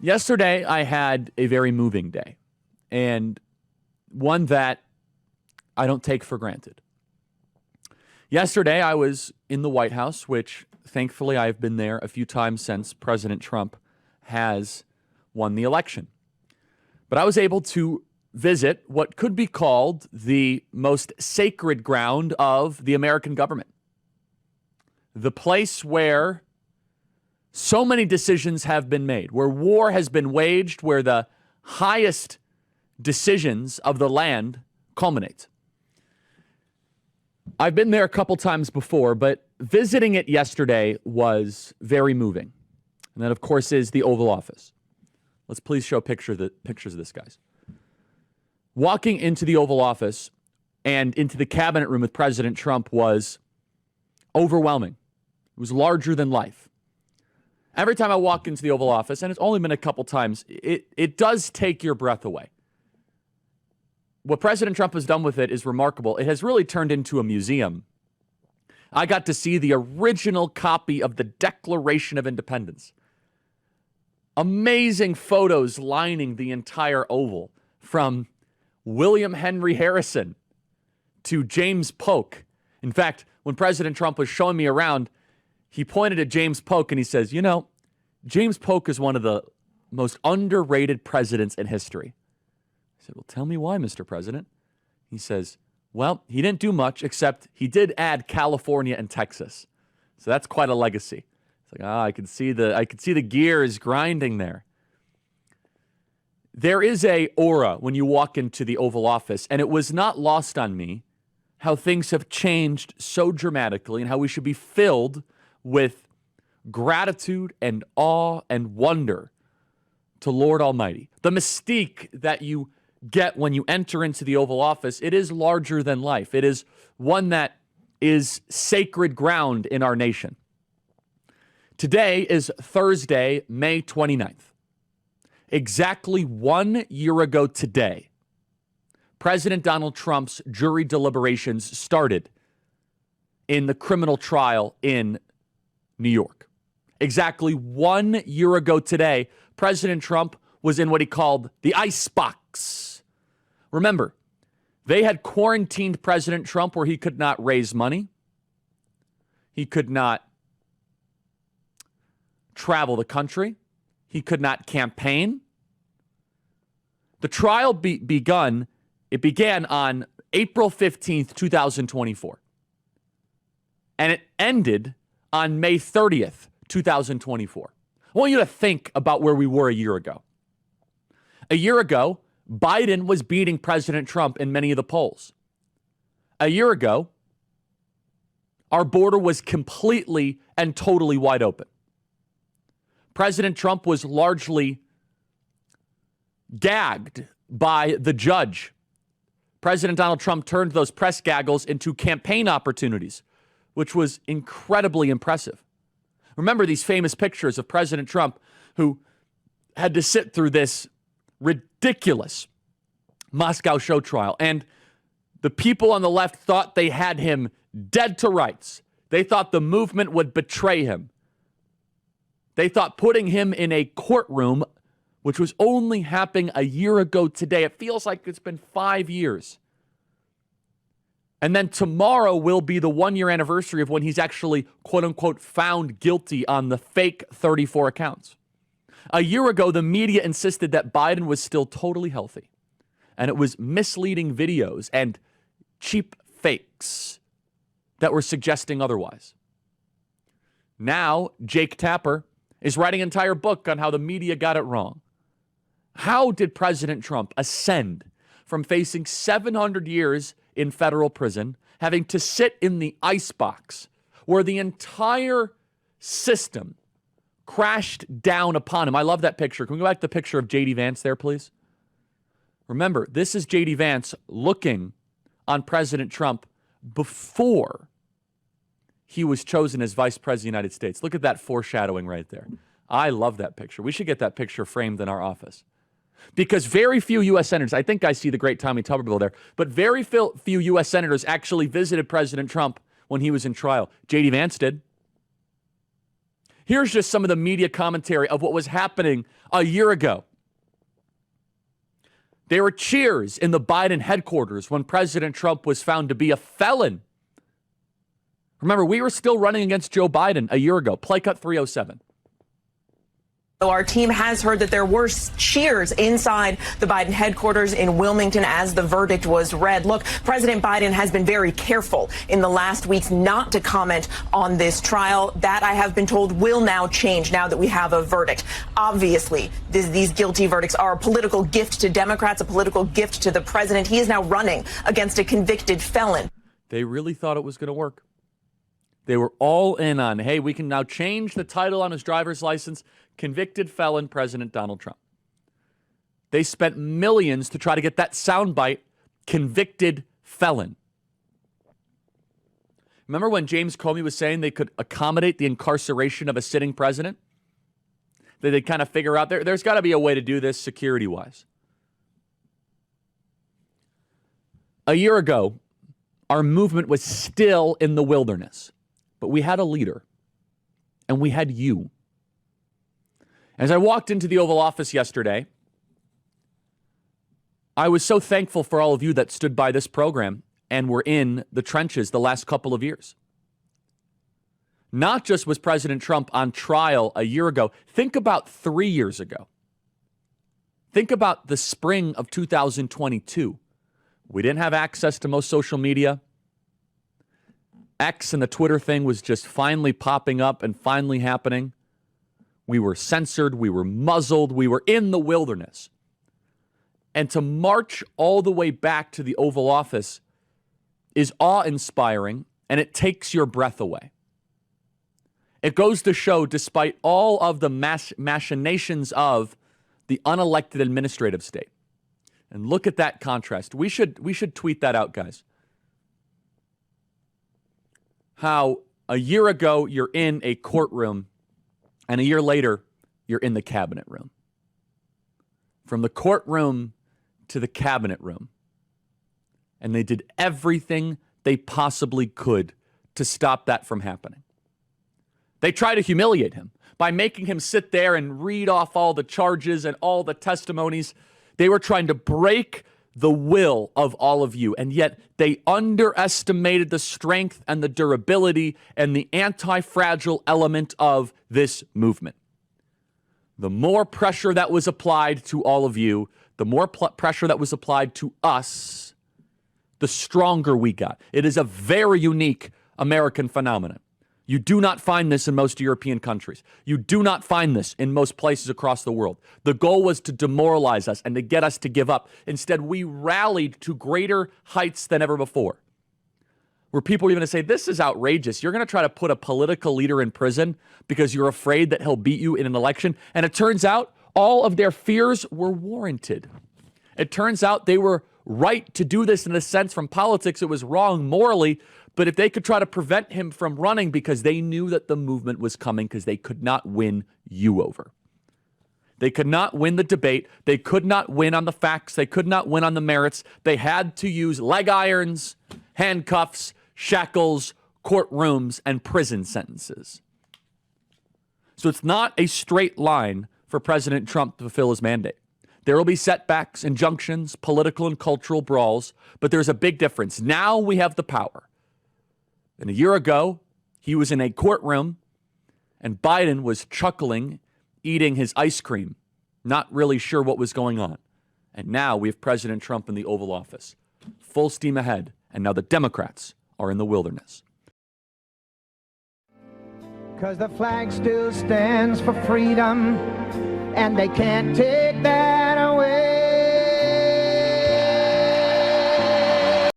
Yesterday, I had a very moving day, and one that I don't take for granted. Yesterday, I was in the White House, which thankfully I've been there a few times since President Trump has won the election. But I was able to visit what could be called the most sacred ground of the American government. The place where so many decisions have been made, where war has been waged, where the highest decisions of the land culminate. I've been there a couple times before, but visiting it yesterday was very moving. And that, of course, is the Oval Office. Let's please show pictures of this, guys. Walking into the Oval Office and into the cabinet room with President Trump was overwhelming. It was larger than life. Every time I walk into the Oval Office, and it's only been a couple times, it does take your breath away. What President Trump has done with it is remarkable. It has really turned into a museum. I got to see the original copy of the Declaration of Independence. Amazing photos lining the entire Oval, from William Henry Harrison to James Polk. In fact, when President Trump was showing me around, he pointed at James Polk and he says, James Polk is one of the most underrated presidents in history. I said, well, tell me why, Mr. President. He says, well, he didn't do much, except he did add California and Texas. So that's quite a legacy. It's like, I could see the gears grinding there. There is a aura when you walk into the Oval Office, and it was not lost on me how things have changed so dramatically and how we should be filled with gratitude and awe and wonder to Lord Almighty. The mystique that you get when you enter into the Oval Office, it is larger than life. It is one that is sacred ground in our nation. Today is Thursday, May 29th. Exactly 1 year ago today, President Donald Trump's jury deliberations started in the criminal trial in New York. Exactly 1 year ago today, President Trump was in what he called the icebox. Remember, they had quarantined President Trump where he could not raise money. He could not travel the country. He could not campaign. The trial began on April 15th, 2024. And it ended on May 30th, 2024. I want you to think about where we were a year ago. A year ago, Biden was beating President Trump in many of the polls. A year ago, our border was completely and totally wide open. President Trump was largely gagged by the judge. President Donald Trump turned those press gaggles into campaign opportunities, which was incredibly impressive. Remember these famous pictures of President Trump who had to sit through this ridiculous Moscow show trial. And the people on the left thought they had him dead to rights. They thought the movement would betray him. They thought putting him in a courtroom, which was only happening a year ago today. It feels like it's been 5 years. And then tomorrow will be the 1 year anniversary of when he's actually, quote unquote, found guilty on the fake 34 accounts. A year ago, the media insisted that Biden was still totally healthy. And it was misleading videos and cheap fakes that were suggesting otherwise. Now, Jake Tapper is writing an entire book on how the media got it wrong. How did President Trump ascend from facing 700 years in federal prison, having to sit in the icebox where the entire system crashed down upon him? I love that picture. Can we go back to the picture of J.D. Vance there, please? Remember, this is J.D. Vance looking on President Trump before he was chosen as Vice President of the United States. Look at that foreshadowing right there. I love that picture. We should get that picture framed in our office. Because very few U.S. senators, I think I see the great Tommy Tuberville there, but very few U.S. senators actually visited President Trump when he was in trial. J.D. Vance did. Here's just some of the media commentary of what was happening a year ago. There were cheers in the Biden headquarters when President Trump was found to be a felon. Remember, we were still running against Joe Biden a year ago. Play cut 307. Our team has heard that there were cheers inside the Biden headquarters in Wilmington as the verdict was read. Look, President Biden has been very careful in the last weeks not to comment on this trial. That, I have been told, will now change now that we have a verdict. Obviously, these guilty verdicts are a political gift to Democrats, a political gift to the president. He is now running against a convicted felon. They really thought it was going to work. They were all in on, hey, we can now change the title on his driver's license, convicted felon President Donald Trump. They spent millions to try to get that soundbite, convicted felon. Remember when James Comey was saying they could accommodate the incarceration of a sitting president? They'd kind of figure out there's got to be a way to do this security-wise. A year ago, our movement was still in the wilderness. But we had a leader, and we had you. As I walked into the Oval Office yesterday, I was so thankful for all of you that stood by this program and were in the trenches the last couple of years. Not just was President Trump on trial a year ago, think about 3 years ago. Think about the spring of 2022. We didn't have access to most social media. X and the Twitter thing was just finally popping up and finally happening. We were censored. We were muzzled. We were in the wilderness. And to march all the way back to the Oval Office is awe-inspiring, and it takes your breath away. It goes to show, despite all of the machinations of the unelected administrative state. And look at that contrast. We should tweet that out, guys. How a year ago you're in a courtroom and a year later you're in the cabinet room. From the courtroom to the cabinet room. And they did everything they possibly could to stop that from happening. They tried to humiliate him by making him sit there and read off all the charges and all the testimonies. They were trying to break the will of all of you, and yet they underestimated the strength and the durability and the anti-fragile element of this movement. The more pressure that was applied to all of you, the more pressure that was applied to us, the stronger we got. It is a very unique American phenomenon. You do not find this in most European countries. You do not find this in most places across the world. The goal was to demoralize us and to get us to give up. Instead, we rallied to greater heights than ever before. Where people are going to say, this is outrageous. You're going to try to put a political leader in prison because you're afraid that he'll beat you in an election. And it turns out all of their fears were warranted. It turns out they were right to do this in a sense. From politics, it was wrong morally. But if they could try to prevent him from running because they knew that the movement was coming, because they could not win you over. They could not win the debate. They could not win on the facts. They could not win on the merits. They had to use leg irons, handcuffs, shackles, courtrooms, and prison sentences. So it's not a straight line for President Trump to fulfill his mandate. There will be setbacks, injunctions, political and cultural brawls, but there's a big difference. Now we have the power. And a year ago, he was in a courtroom, and Biden was chuckling, eating his ice cream, not really sure what was going on. And now we have President Trump in the Oval Office, full steam ahead, and now the Democrats are in the wilderness. 'Cause the flag still stands for freedom, and they can't take that